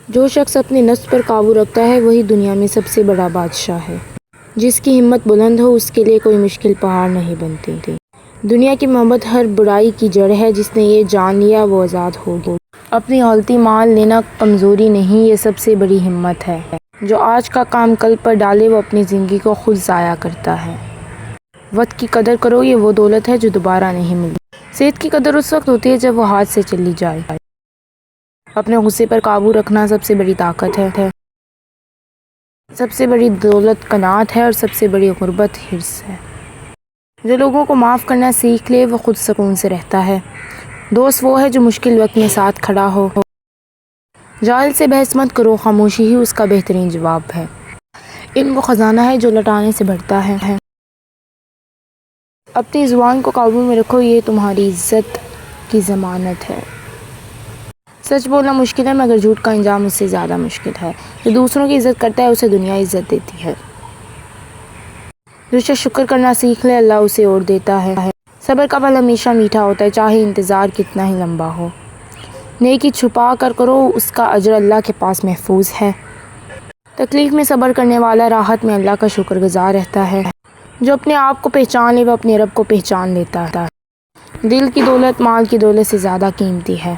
جو شخص اپنے نفس پر قابو رکھتا ہے وہی دنیا میں سب سے بڑا بادشاہ ہے۔ جس کی ہمت بلند ہو اس کے لیے کوئی مشکل پہاڑ نہیں بنتی۔ دنیا کی محبت ہر برائی کی جڑ ہے۔ جس نے یہ جان لیا وہ آزاد ہوگی۔ اپنی غلطی مان لینا کمزوری نہیں، یہ سب سے بڑی ہمت ہے۔ جو آج کا کام کل پر ڈالے وہ اپنی زندگی کو خود ضائع کرتا ہے۔ وقت کی قدر کرو، یہ وہ دولت ہے جو دوبارہ نہیں ملتی۔ صحت کی قدر اس وقت ہوتی ہے جب وہ ہاتھ سے چلی جائے۔ اپنے غصے پر قابو رکھنا سب سے بڑی طاقت ہے۔ سب سے بڑی دولت قناعت ہے اور سب سے بڑی غربت حرص ہے۔ جو لوگوں کو معاف کرنا سیکھ لے وہ خود سکون سے رہتا ہے۔ دوست وہ ہے جو مشکل وقت میں ساتھ کھڑا ہو۔ جاہل سے بحث مت کرو، خاموشی ہی اس کا بہترین جواب ہے۔ علم وہ خزانہ ہے جو لٹانے سے بڑھتا ہے۔ اپنی زبان کو قابو میں رکھو، یہ تمہاری عزت کی ضمانت ہے۔ سچ بولنا مشکل ہے مگر جھوٹ کا انجام اس سے زیادہ مشکل ہے۔ جو دوسروں کی عزت کرتا ہے اسے دنیا عزت دیتی ہے۔ جو شخص شکر کرنا سیکھ لے اللہ اسے اور دیتا ہے۔ صبر کا پھل ہمیشہ میٹھا ہوتا ہے، چاہے انتظار کتنا ہی لمبا ہو۔ نیکی چھپا کر کرو، اس کا اجر اللہ کے پاس محفوظ ہے۔ تکلیف میں صبر کرنے والا راحت میں اللہ کا شکر گزار رہتا ہے۔ جو اپنے آپ کو پہچان لے وہ اپنے رب کو پہچان لیتا ہے۔ دل کی دولت مال کی دولت سے زیادہ قیمتی ہے۔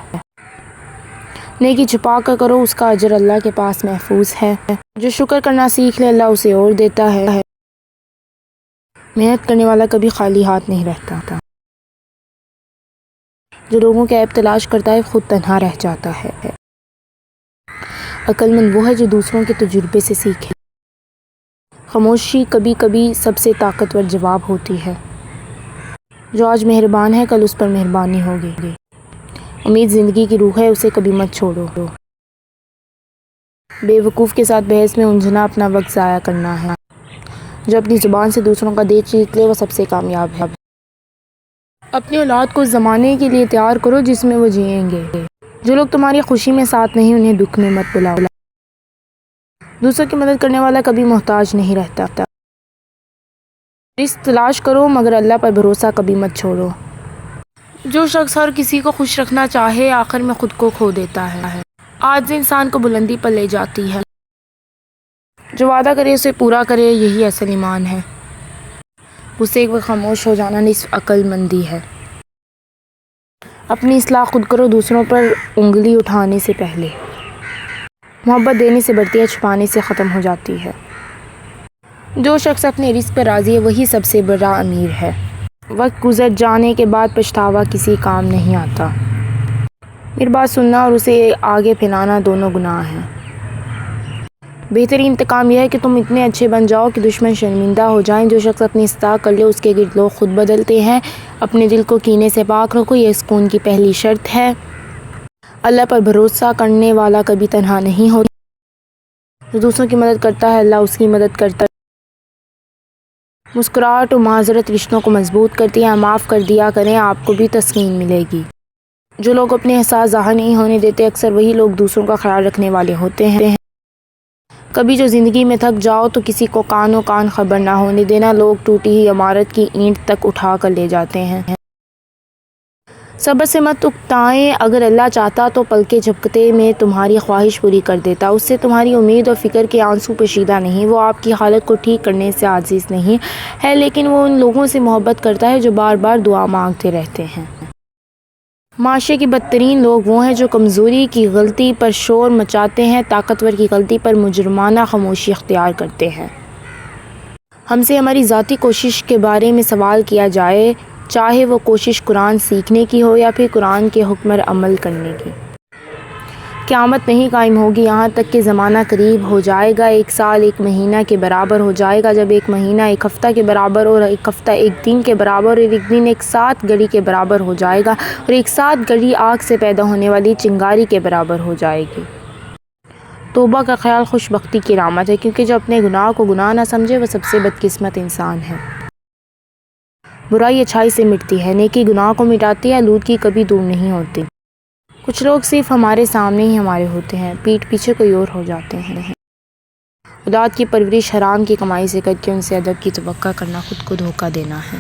نیکی چھپا کر کرو، اس کا اجر اللہ کے پاس محفوظ ہے۔ جو شکر کرنا سیکھ لے اللہ اسے اور دیتا ہے۔ محنت کرنے والا کبھی خالی ہاتھ نہیں رہتا۔ جو لوگوں کے عیب تلاش کرتا ہے خود تنہا رہ جاتا ہے۔ عقل مند وہ ہے جو دوسروں کے تجربے سے سیکھے۔ خاموشی کبھی کبھی سب سے طاقتور جواب ہوتی ہے۔ جو آج مہربان ہے کل اس پر مہربانی ہوگی۔ امید زندگی کی روح ہے، اسے کبھی مت چھوڑو۔ بے وقوف کے ساتھ بحث میں الجھنا اپنا وقت ضائع کرنا ہے۔ جو اپنی زبان سے دوسروں کا دل جیت لے وہ سب سے کامیاب ہے۔ اپنی اولاد کو اس زمانے کے لیے تیار کرو جس میں وہ جئیں گے۔ جو لوگ تمہاری خوشی میں ساتھ نہیں انہیں دکھ میں مت بلاؤ۔ دوسروں کی مدد کرنے والا کبھی محتاج نہیں رہتا۔ رزق تلاش کرو مگر اللہ پر بھروسہ کبھی مت چھوڑو۔ جو شخص ہر کسی کو خوش رکھنا چاہے آخر میں خود کو کھو دیتا ہے۔ عاجزی انسان کو بلندی پر لے جاتی ہے۔ جو وعدہ کرے اسے پورا کرے، یہی اصل ایمان ہے۔ غصے میں خاموش ہو جانا نصف عقل مندی ہے۔ اپنی اصلاح خود کرو دوسروں پر انگلی اٹھانے سے پہلے۔ محبت دینے سے بڑھتی ہے، چھپانے سے ختم ہو جاتی ہے۔ جو شخص اپنے رزق پر راضی ہے وہی سب سے بڑا امیر ہے۔ وقت گزر جانے کے بعد پچھتاوا کسی کام نہیں آتا۔ میری بات سننا اور اسے آگے پھیلانا دونوں گناہ ہیں۔ بہترین انتقام یہ ہے کہ تم اتنے اچھے بن جاؤ کہ دشمن شرمندہ ہو جائیں۔ جو شخص اپنی اصلاح کر لے اس کے گرد لوگ خود بدلتے ہیں۔ اپنے دل کو کینے سے پاک رکھو، یہ سکون کی پہلی شرط ہے۔ اللہ پر بھروسہ کرنے والا کبھی تنہا نہیں ہوتا۔ جو دوسروں کی مدد کرتا ہے اللہ اس کی مدد کرتا ہے۔ مسکراہٹ و معذرت رشتوں کو مضبوط کرتی ہے۔ معاف کر دیا کریں، آپ کو بھی تسکین ملے گی۔ جو لوگ اپنے احساس ظاہر نہیں ہونے دیتے اکثر وہی لوگ دوسروں کا خیال رکھنے والے ہوتے ہیں۔ کبھی جو زندگی میں تھک جاؤ تو کسی کو کانوں کان خبر نہ ہونے دینا، لوگ ٹوٹی ہوئی عمارت کی اینٹ تک اٹھا کر لے جاتے ہیں۔ صبر سے مت اکتائیں، اگر اللہ چاہتا تو پلکیں جھپکتے میں تمہاری خواہش پوری کر دیتا۔ اس سے تمہاری امید اور فکر کے آنسو پوشیدہ نہیں۔ وہ آپ کی حالت کو ٹھیک کرنے سے عاجز نہیں ہے لیکن وہ ان لوگوں سے محبت کرتا ہے جو بار بار دعا مانگتے رہتے ہیں۔ معاشرے کے بدترین لوگ وہ ہیں جو کمزوری کی غلطی پر شور مچاتے ہیں، طاقتور کی غلطی پر مجرمانہ خاموشی اختیار کرتے ہیں۔ ہم سے ہماری ذاتی کوشش کے بارے میں سوال کیا جائے، چاہے وہ کوشش قرآن سیکھنے کی ہو یا پھر قرآن کے حکم پر عمل کرنے کی۔ قیامت نہیں قائم ہوگی یہاں تک کہ زمانہ قریب ہو جائے گا۔ ایک سال ایک مہینہ کے برابر ہو جائے گا، جب ایک مہینہ ایک ہفتہ کے برابر اور ایک ہفتہ ایک دن کے برابر اور ایک دن ایک 7 گھڑی کے برابر ہو جائے گا اور ایک 7 گھڑی آگ سے پیدا ہونے والی چنگاری کے برابر ہو جائے گی۔ توبہ کا خیال خوش بختی کی علامت ہے، کیونکہ جو اپنے گناہ کو گناہ نہ سمجھے وہ سب سے بدقسمت انسان ہے۔ برائی اچھائی سے مٹتی ہے، نیکی گناہ کو مٹاتی ہے، آلودگی کبھی دور نہیں ہوتی۔ کچھ لوگ صرف ہمارے سامنے ہی ہمارے ہوتے ہیں، پیٹھ پیچھے کوئی اور ہو جاتے ہیں۔ اولاد کی پرورش حرام کی کمائی سے کر کے ان سے ادب کی توقع کرنا خود کو دھوکہ دینا ہے۔